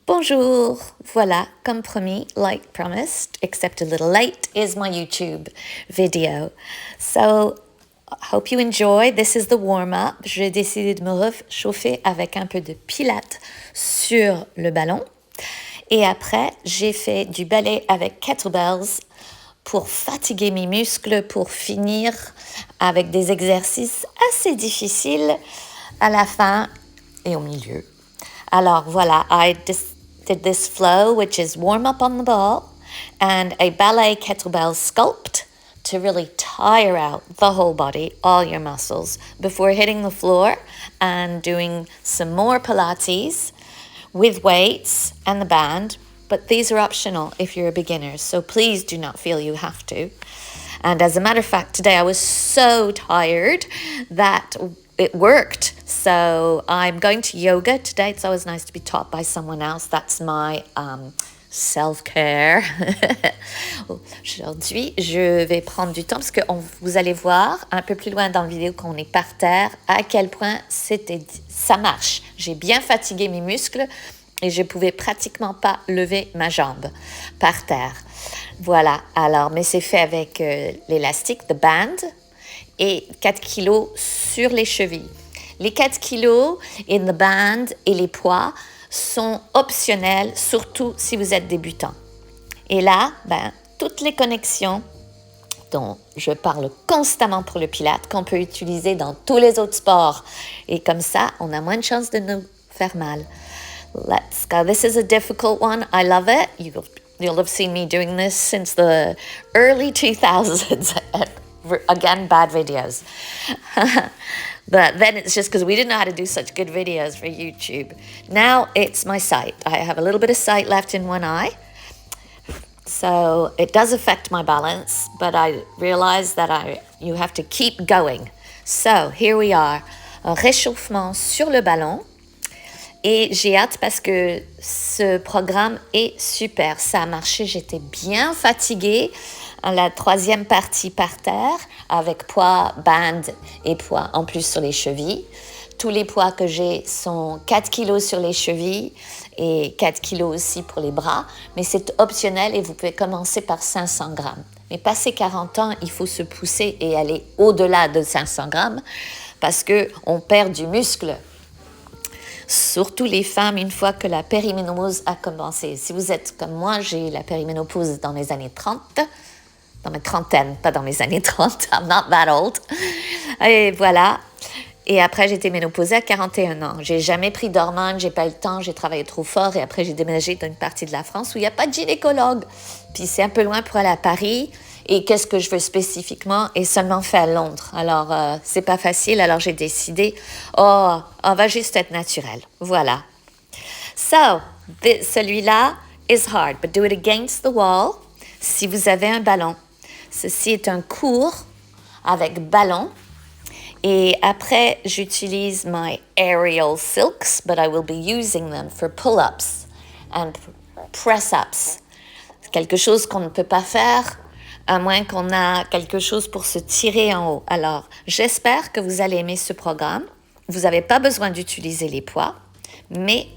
Bonjour! Voilà, comme promis, like promised, except a little late, is my YouTube video. So, hope you enjoy. This is the warm-up. J'ai décidé de me réchauffer avec un peu de pilates sur le ballon. Et après, j'ai fait du ballet avec kettlebells pour fatiguer mes muscles, pour finir avec des exercices assez difficiles à la fin et au milieu. Alors voilà, I did this flow, which is warm up on the ball, and a ballet kettlebell sculpt to really tire out the whole body, all your muscles, before hitting the floor and doing some more Pilates with weights and the band. But these are optional if you're a beginner, so please do not feel you have to. And as a matter of fact, today I was so tired that it worked. So I'm going to yoga today. It's always nice to be taught by someone else. That's my self-care. Aujourd'hui, je vais prendre du temps parce que vous allez voir un peu plus loin dans la vidéo qu'on est par terre à quel point ça marche. J'ai bien fatigué mes muscles et je pouvais pratiquement pas lever ma jambe par terre. Voilà, alors, mais c'est fait avec l'élastique, the band, et 4 kilos sur les chevilles. Les 4 kilos in the band et les poids sont optionnels, surtout si vous êtes débutant. Et là, toutes les connexions dont je parle constamment pour le Pilates, qu'on peut utiliser dans tous les autres sports. Et comme ça, on a moins de chances de nous faire mal. Let's go. This is a difficult one. I love it. You'll have seen me doing this since the early 2000s. Again, bad videos. But then it's just because we didn't know how to do such good videos for YouTube. Now it's my sight. I have a little bit of sight left in one eye. So it does affect my balance, but I realize that you have to keep going. So here we are. Un réchauffement sur le ballon. Et j'ai hâte parce que ce programme est super. Ça a marché, j'étais bien fatiguée. La troisième partie par terre avec poids, band et poids en plus sur les chevilles. Tous les poids que j'ai sont 4 kilos sur les chevilles et 4 kilos aussi pour les bras. Mais c'est optionnel et vous pouvez commencer par 500 grammes. Mais passé 40 ans, il faut se pousser et aller au-delà de 500 grammes parce qu'on perd du muscle. Surtout les femmes, une fois que la périménopause a commencé. Si vous êtes comme moi, j'ai la périménopause dans mes années 30, dans ma trentaine, pas dans mes années 30, I'm not that old. Et voilà. Et après, j'ai été ménopausée à 41 ans. J'ai jamais pris d'hormones, j'ai pas eu le temps, j'ai travaillé trop fort et après, j'ai déménagé dans une partie de la France où il n'y a pas de gynécologue. Puis c'est un peu loin pour aller à Paris. Et qu'est-ce que je veux spécifiquement est seulement fait à Londres. Alors, c'est pas facile. Alors, j'ai décidé, on va juste être naturel. Voilà. So, celui-là is hard, but do it against the wall. Si vous avez un ballon. Ceci est un cours avec ballon. Et après, j'utilise my aerial silks, but I will be using them for pull-ups and press-ups. C'est quelque chose qu'on ne peut pas faire à moins qu'on a quelque chose pour se tirer en haut. Alors, j'espère que vous allez aimer ce programme. Vous n'avez pas besoin d'utiliser les poids, mais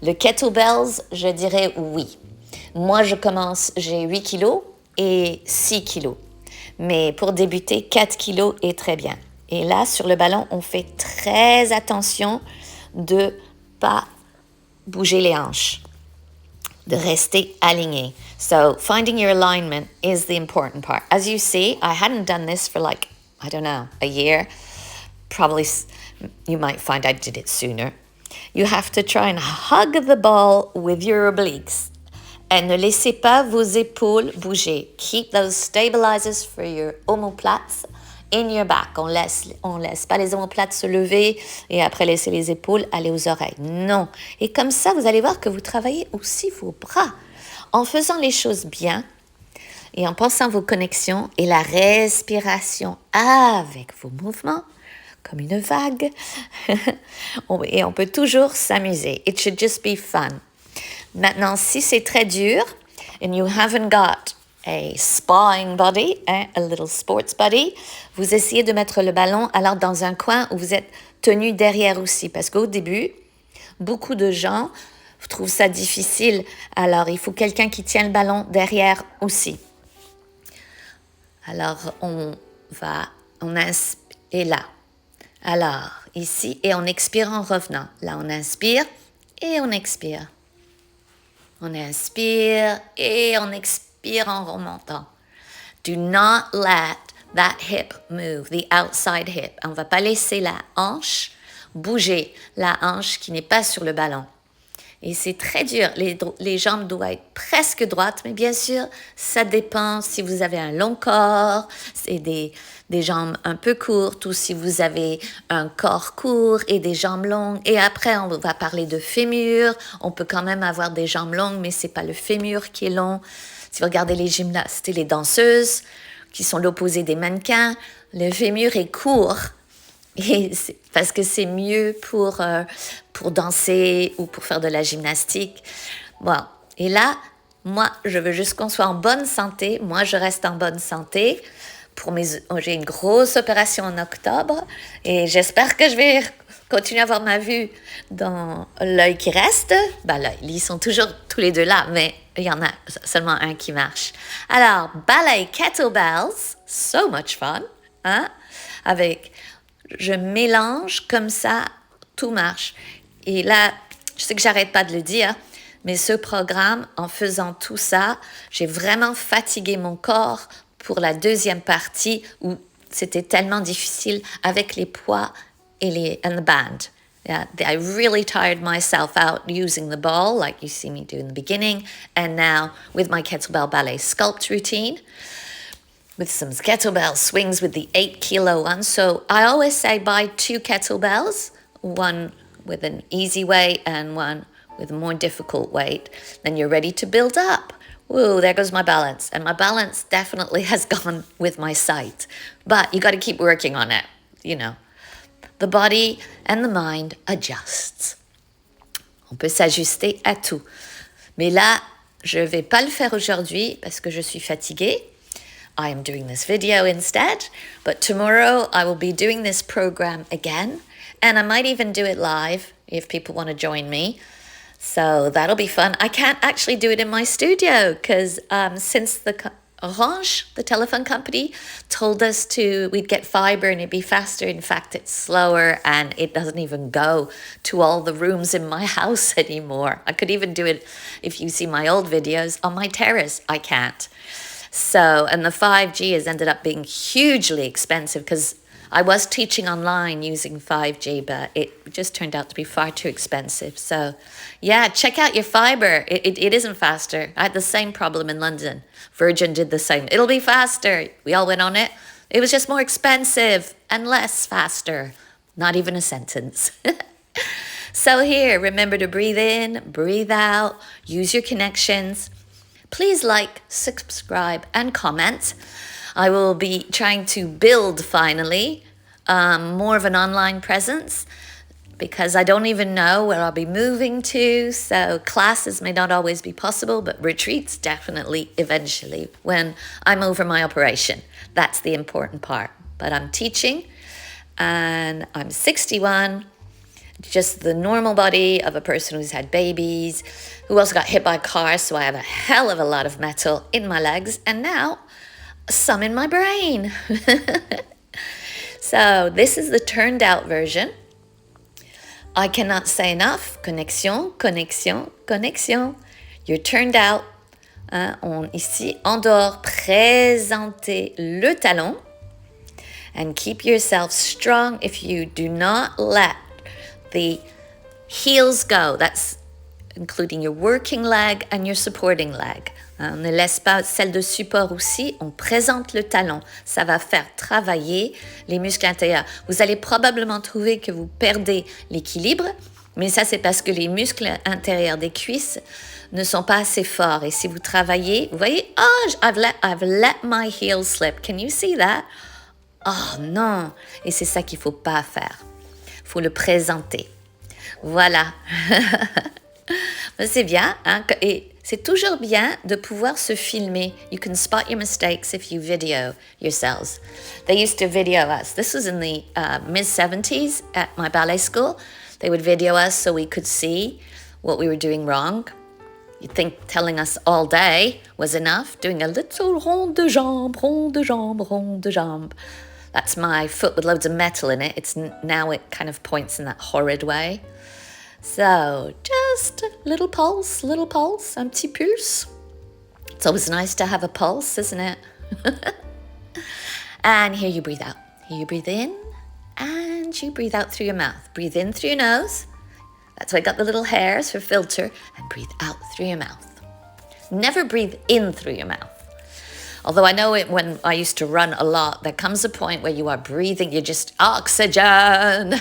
le kettlebells, je dirais oui. Moi, j'ai 8 kilos et 6 kilos. Mais pour débuter, 4 kilos est très bien. Et là, sur le ballon, on fait très attention de ne pas bouger les hanches, de rester aligné. So finding your alignment is the important part. As you see, I hadn't done this for a year. Probably you might find I did it sooner. You have to try and hug the ball with your obliques. Et ne laissez pas vos épaules bouger. Keep those stabilizers for your omoplates in your back. On laisse pas les omoplates se lever et après laisser les épaules aller aux oreilles. Non. Et comme ça, vous allez voir que vous travaillez aussi vos bras. En faisant les choses bien et en pensant vos connexions et la respiration avec vos mouvements, comme une vague, et on peut toujours s'amuser. It should just be fun. Maintenant, si c'est très dur and you haven't got a sparring buddy, a little sports buddy, vous essayez de mettre le ballon alors dans un coin où vous êtes tenu derrière aussi. Parce qu'au début, beaucoup de gens trouvent ça difficile, alors il faut quelqu'un qui tient le ballon derrière aussi. Alors, on inspire, et là. Alors, ici, et on expire en revenant. Là, on inspire et on expire. On inspire et on expire en remontant. Do not let that hip move, the outside hip. On ne va pas laisser la hanche bouger, la hanche qui n'est pas sur le ballon. Et c'est très dur. Les jambes doivent être presque droites, mais bien sûr, ça dépend si vous avez un long corps, c'est des jambes un peu courtes, ou si vous avez un corps court et des jambes longues. Et après, on va parler de fémur. On peut quand même avoir des jambes longues, mais c'est pas le fémur qui est long. Si vous regardez les gymnastes et les danseuses, qui sont l'opposé des mannequins, le fémur est court. Et parce que c'est mieux pour danser ou pour faire de la gymnastique. Bon, et là, moi, je veux juste qu'on soit en bonne santé. Moi, je reste en bonne santé. J'ai une grosse opération en octobre et j'espère que je vais continuer à avoir ma vue dans l'œil qui reste. L'œil, ils sont toujours tous les deux là, mais il y en a seulement un qui marche. Alors, ballet kettlebells, so much fun, hein? Je mélange comme ça, tout marche. Et là, je sais que j'arrête pas de le dire, mais ce programme, en faisant tout ça, j'ai vraiment fatigué mon corps pour la deuxième partie où c'était tellement difficile avec les poids and the band. Yeah, I really tired myself out using the ball, like you see me do in the beginning, and now with my kettlebell ballet sculpt routine, with some kettlebell swings with the 8-kilo one. So I always say buy 2 kettlebells, one with an easy weight and one with a more difficult weight. Then you're ready to build up. Whoa, there goes my balance. And my balance definitely has gone with my sight. But you got to keep working on it, you know. The body and the mind adjusts. On peut s'ajuster à tout. Mais là, je ne vais pas le faire aujourd'hui parce que je suis fatiguée. I am doing this video instead, but tomorrow I will be doing this program again, and I might even do it live if people want to join me. So that'll be fun. I can't actually do it in my studio because since Orange, the telephone company, told us we'd get fiber and it'd be faster. In fact, it's slower and it doesn't even go to all the rooms in my house anymore. I could even do it, if you see my old videos, on my terrace. I can't. So, and the 5G has ended up being hugely expensive because I was teaching online using 5G, but it just turned out to be far too expensive. So, yeah, check out your fiber. It isn't faster. I had the same problem in London. Virgin did the same. It'll be faster. We all went on it. It was just more expensive and less faster. Not even a sentence. So here, remember to breathe in, breathe out, use your connections. Please like, subscribe, and comment. I will be trying to build, finally, more of an online presence because I don't even know where I'll be moving to. So classes may not always be possible, but retreats definitely eventually when I'm over my operation. That's the important part. But I'm teaching and I'm 61. Just the normal body of a person who's had babies, who also got hit by a car, so I have a hell of a lot of metal in my legs, and now some in my brain. So this is the turned out version. I cannot say enough. Connexion, connexion, connexion. You're turned out. Ici, en dehors, présentez le talon. And keep yourself strong. If you do not let the heels go, that's including your working leg and your supporting leg. On ne laisse pas celle de support aussi, on présente le talon. Ça va faire travailler les muscles intérieurs. Vous allez probablement trouver que vous perdez l'équilibre, mais ça c'est parce que les muscles intérieurs des cuisses ne sont pas assez forts. Et si vous travaillez, vous voyez, I've let my heels slip. Can you see that? Oh non! Et c'est ça qu'il ne faut pas faire. Il faut le présenter. Voilà. C'est bien, hein? Et c'est toujours bien de pouvoir se filmer. You can spot your mistakes if you video yourselves. They used to video us. This was in the mid-70s at my ballet school. They would video us so we could see what we were doing wrong. You'd think telling us all day was enough, doing a little rond de jambe, rond de jambe, rond de jambe. That's my foot with loads of metal in it. Now it kind of points in that horrid way. So just a little pulse, un petit pulse. It's always nice to have a pulse, isn't it? And here you breathe out. Here you breathe in and you breathe out through your mouth. Breathe in through your nose. That's why I got the little hairs for filter. And breathe out through your mouth. Never breathe in through your mouth. Although I know it when I used to run a lot, there comes a point where you are breathing, you're just oxygen.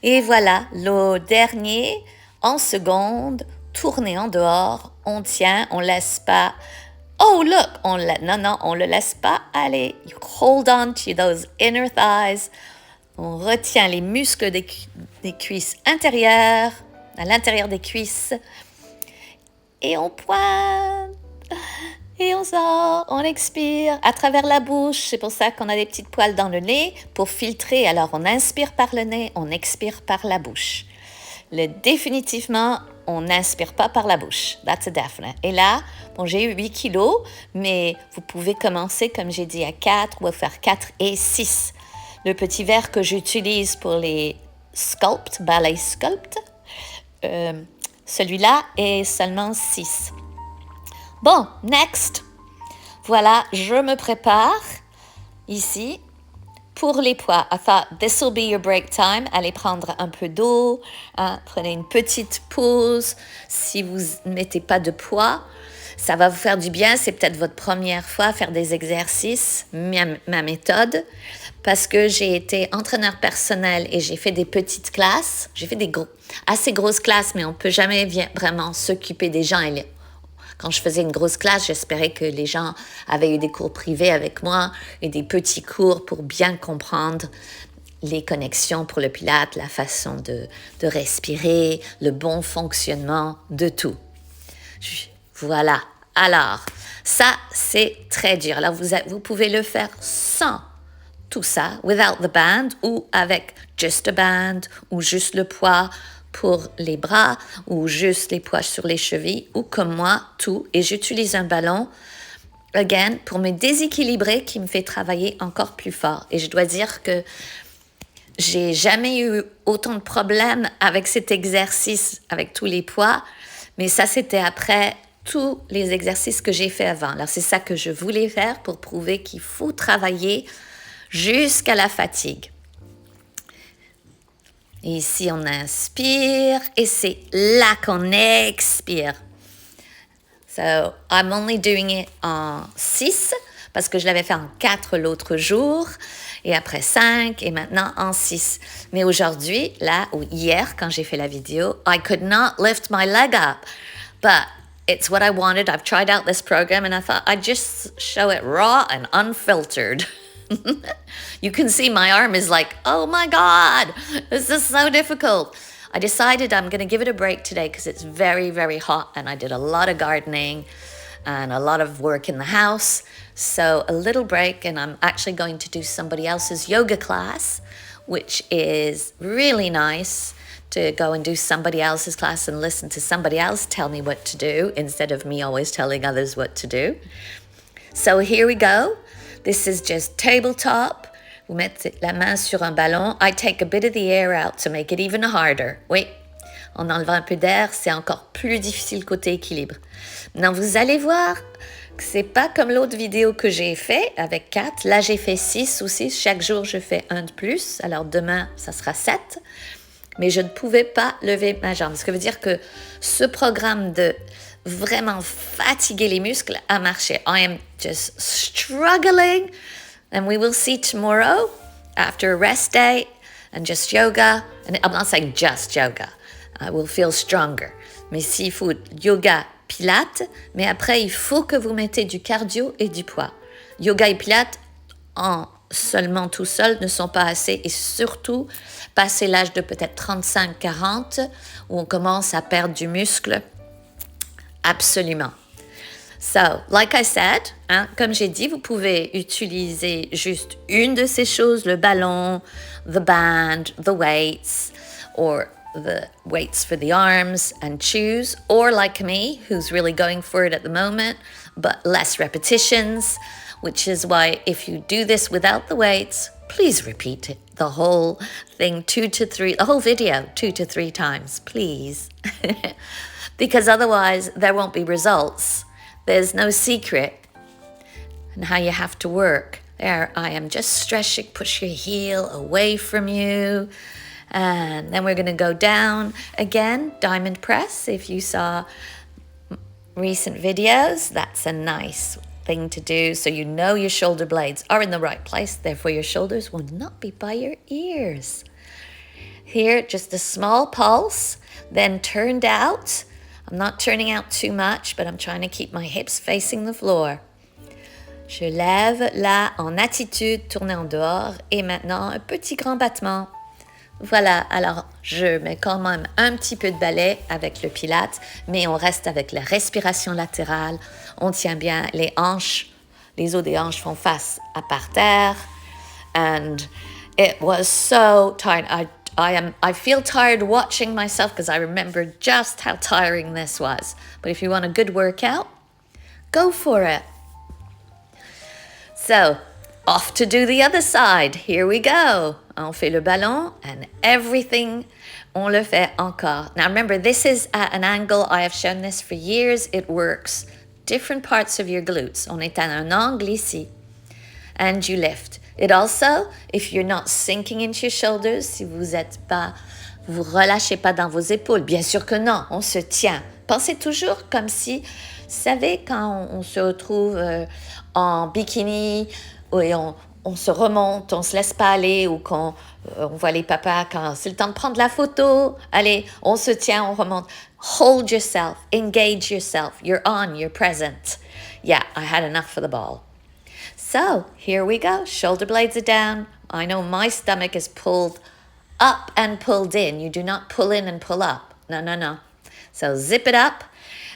Et voilà, le dernier, en seconde, tourner en dehors, on tient, on laisse pas. Oh look, on le laisse pas aller. You hold on to those inner thighs. On retient les muscles des cuisses intérieures, à l'intérieur des cuisses. Et on pointe. Et on sort, on expire à travers la bouche. C'est pour ça qu'on a des petites poils dans le nez pour filtrer. Alors, on inspire par le nez, on expire par la bouche. Définitivement, on n'inspire pas par la bouche. That's a definite. Et là, bon, j'ai eu 8 kilos, mais vous pouvez commencer, comme j'ai dit, à 4 ou à faire 4 et 6. Le petit verre que j'utilise pour les sculpt, ballet sculpt, celui-là est seulement 6. Bon, next. Voilà, je me prépare ici pour les poids. I thought this will be your break time. Allez prendre un peu d'eau, hein, prenez une petite pause. Si vous ne mettez pas de poids, ça va vous faire du bien. C'est peut-être votre première fois à faire des exercices, ma méthode, parce que j'ai été entraîneur personnel et j'ai fait des petites classes. J'ai fait assez grosses classes, mais on ne peut jamais vraiment s'occuper des gens. Quand je faisais une grosse classe, j'espérais que les gens avaient eu des cours privés avec moi et des petits cours pour bien comprendre les connexions pour le pilate, la façon de respirer, le bon fonctionnement de tout. Voilà. Alors, ça, c'est très dur. Alors, vous pouvez le faire sans tout ça, without the band, ou avec just a band, ou juste le poids pour les bras, ou juste les poids sur les chevilles, ou comme moi, tout. Et j'utilise un ballon, again, pour me déséquilibrer, qui me fait travailler encore plus fort. Et je dois dire que j'ai jamais eu autant de problèmes avec cet exercice, avec tous les poids, mais ça, c'était après tous les exercices que j'ai fait avant. Alors, c'est ça que je voulais faire pour prouver qu'il faut travailler jusqu'à la fatigue. Et ici, on inspire et c'est là qu'on expire. So, I'm only doing it en 6 parce que je l'avais fait en 4 l'autre jour et après 5 et maintenant en 6. Mais aujourd'hui, là, ou hier, quand j'ai fait la vidéo, I could not lift my leg up. But it's what I wanted. I've tried out this program and I thought I'd just show it raw and unfiltered. You can see my arm is like, oh my God, this is so difficult. I decided I'm going to give it a break today because it's very, very hot and I did a lot of gardening and a lot of work in the house. So a little break and I'm actually going to do somebody else's yoga class, which is really nice to go and do somebody else's class and listen to somebody else tell me what to do instead of me always telling others what to do. So here we go. This is just tabletop. Vous mettez la main sur un ballon. I take a bit of the air out to make it even harder. Oui, en enlevant un peu d'air, c'est encore plus difficile côté équilibre. Maintenant, vous allez voir que c'est pas comme l'autre vidéo que j'ai fait avec 4. Là, j'ai fait 6 ou 6. Chaque jour, je fais un de plus. Alors, demain, ça sera 7. Mais je ne pouvais pas lever ma jambe. Ce qui veut dire que ce programme de vraiment fatiguer les muscles a marché. I am just struggling. And we will see tomorrow after a rest day and just yoga. And I'm not saying just yoga. I will feel stronger. Mais s'il faut yoga, pilates, mais après, il faut que vous mettez du cardio et du poids. Yoga et pilates, seulement tout seul, ne sont pas assez. Et surtout, passer l'âge de peut-être 35-40, où on commence à perdre du muscle. Absolument. So, like I said, comme j'ai dit, vous pouvez utiliser juste une de ces choses, le ballon, the band, the weights, or the weights for the arms and choose, or like me, who's really going for it at the moment, but less repetitions, which is why if you do this without the weights, please repeat it, the whole thing the whole video 2 to 3 times, please. Because otherwise there won't be results. There's no secret in how you have to work. There I am just stretching, push your heel away from you. And then we're going to go down again, diamond press. If you saw recent videos, that's a nice thing to do. So you know your shoulder blades are in the right place. Therefore, your shoulders will not be by your ears. Here, just a small pulse, then turned out. I'm not turning out too much, but I'm trying to keep my hips facing the floor. Je lève là en attitude, tournée en dehors. Et maintenant, un petit grand battement. Voilà, alors je mets quand même un petit peu de balai avec le pilate, mais on reste avec la respiration latérale. On tient bien les hanches, les os des hanches font face à par terre. And it was so tired. I feel tired watching myself because I remember just how tiring this was. But if you want a good workout, go for it. So, off to do the other side. Here we go. On fait le ballon and everything, on le fait encore. Now remember, this is at an angle. I have shown this for years. It works. Different parts of your glutes. On est à un angle ici. And you lift. It also, if you're not sinking into your shoulders, si vous vous relâchez pas dans vos épaules. Bien sûr que non, on se tient. Pensez toujours comme si, vous savez, quand on se retrouve en bikini, et on se remonte, on se laisse pas aller, ou quand on voit les papas, quand c'est le temps de prendre la photo, allez, on se tient, on remonte. Hold yourself, engage yourself, you're on, you're present. Yeah, I had enough for the ball. So, here we go, shoulder blades are down. I know my stomach is pulled up and pulled in. You do not pull in and pull up. No, no, no. So zip it up.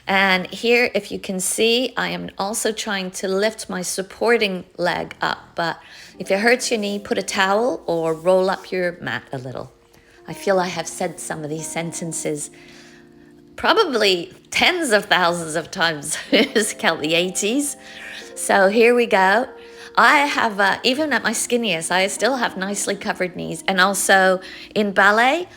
And here, if you can see, I am also trying to lift my supporting leg up. But if it hurts your knee, put a towel or roll up your mat a little. I feel I have said some of these sentences probably tens of thousands of times, count the 80s. So here we go. I have, even at my skinniest, I still have nicely covered knees. And also in ballet,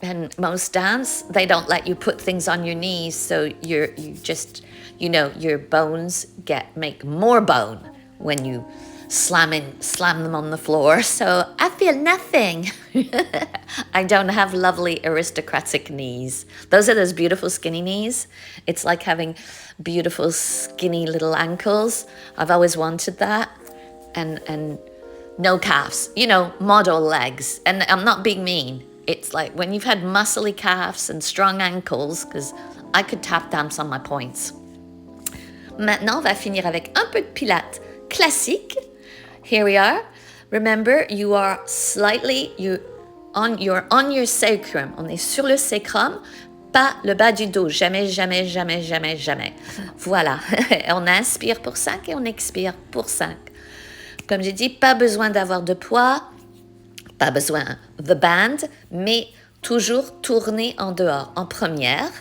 and most dance, they don't let you put things on your knees, so you just, your bones make more bone when you slam them on the floor. So I feel nothing. I don't have lovely aristocratic knees. Those are those beautiful skinny knees. It's like having beautiful skinny little ankles. I've always wanted that. And no calves, model legs. And I'm not being mean. It's like when you've had muscly calves and strong ankles, because I could tap dance on my points. Maintenant, on va finir avec un peu de pilates classique. Here we are. Remember, you're on your sacrum. On est sur le sacrum, pas le bas du dos. Jamais, jamais, jamais, jamais, jamais. Voilà. On inspire pour 5 et on expire pour 5. Comme j'ai dit, pas besoin d'avoir de poids. Pas besoin the band, mais toujours tourner en dehors, en première.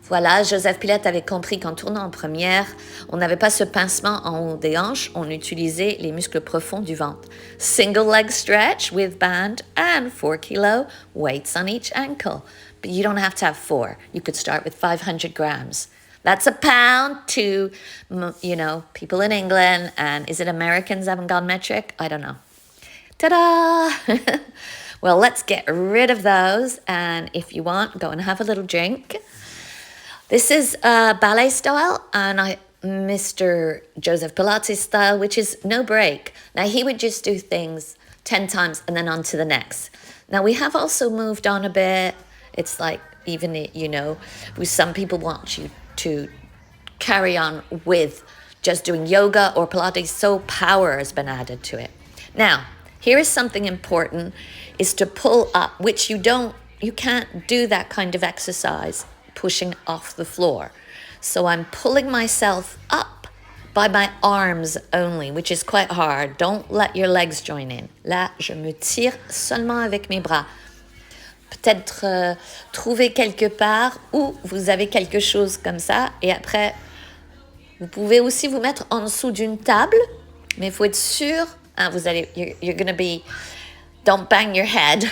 Voilà, Joseph Pilate avait compris qu'en tournant en première, on n'avait pas ce pincement en haut des hanches, on utilisait les muscles profonds du ventre. Single leg stretch with band and 4 kilo weights on each ankle. But you don't have to have 4. You could start with 500 grams. That's a pound to, people in England. And is it Americans haven't gone metric? I don't know. Ta-da! Well, let's get rid of those. And if you want, go and have a little drink. This is ballet style and Mr. Joseph Pilates style, which is no break. Now, he would just do things 10 times and then on to the next. Now, we have also moved on a bit. It's like even, some people want you to carry on with just doing yoga or Pilates, so power has been added to it. Now, here is something important, is to pull up, which you can't do that kind of exercise pushing off the floor. So I'm pulling myself up by my arms only, which is quite hard. Don't let your legs join in. Là, je me tire seulement avec mes bras. peut-être trouver quelque part où vous avez quelque chose comme ça. Et après, vous pouvez aussi vous mettre en dessous d'une table, mais il faut être sûr, hein, you're gonna be, don't bang your head.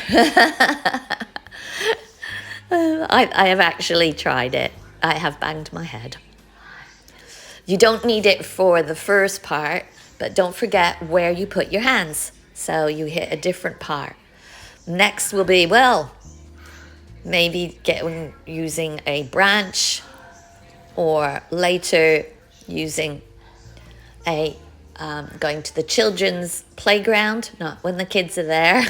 I have actually tried it. I have banged my head. You don't need it for the first part, but don't forget where you put your hands. So you hit a different part. Next will be, well, maybe using a branch, or later using going to the children's playground, not when the kids are there.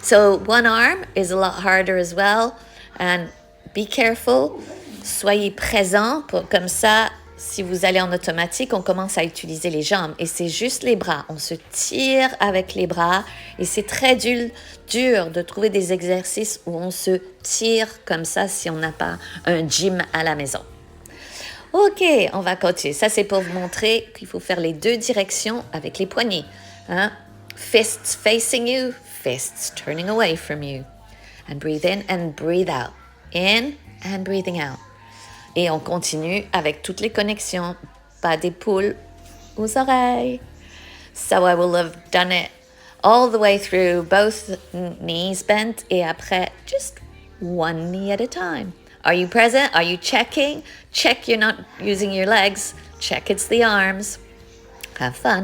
So one arm is a lot harder as well, and be careful, soyez présent, comme ça, si vous allez en automatique, on commence à utiliser les jambes, et c'est juste les bras, on se tire avec les bras, et c'est très dur de trouver des exercices où on se tire comme ça si on n'a pas un gym à la maison. Ok, on va continuer. Ça, c'est pour vous montrer qu'il faut faire les deux directions avec les poignets. Hein? Fists facing you, fists turning away from you. And breathe in and breathe out. In and breathing out. Et on continue avec toutes les connexions. Pas d'épaule aux oreilles. So I will have done it all the way through, both knees bent, et après, just one knee at a time. Are you present? Are you checking? Check you're not using your legs. Check it's the arms. Have fun.